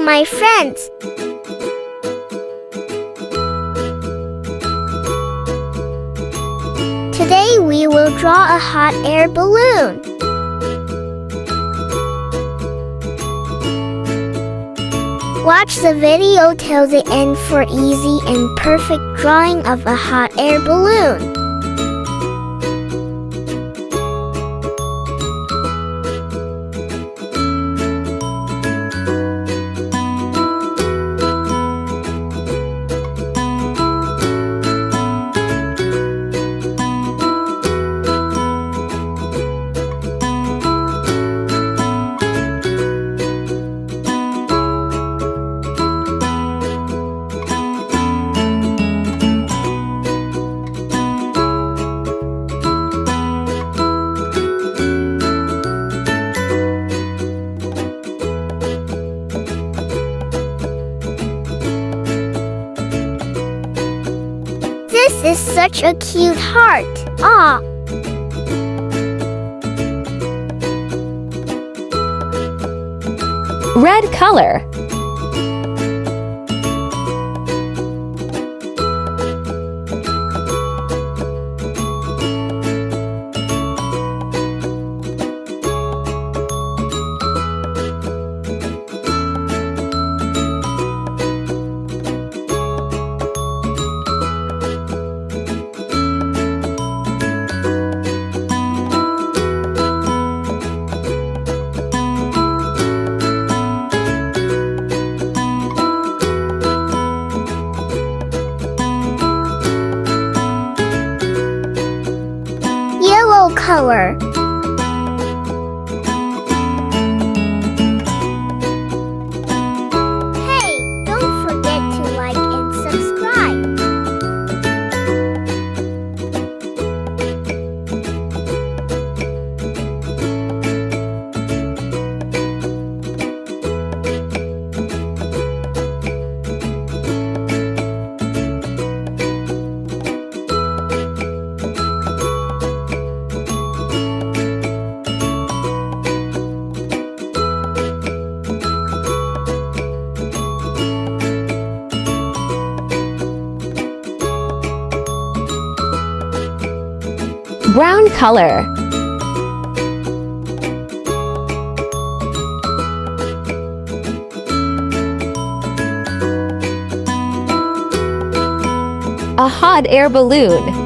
Hello, my friends! Today we will draw a hot air balloon. Watch the video till the end for easy and perfect drawing of a hot air balloon. This is such a cute heart. Aw! Red color. Yellow color. Hey, don't forget to like and subscribe. Brown color. A hot air balloon.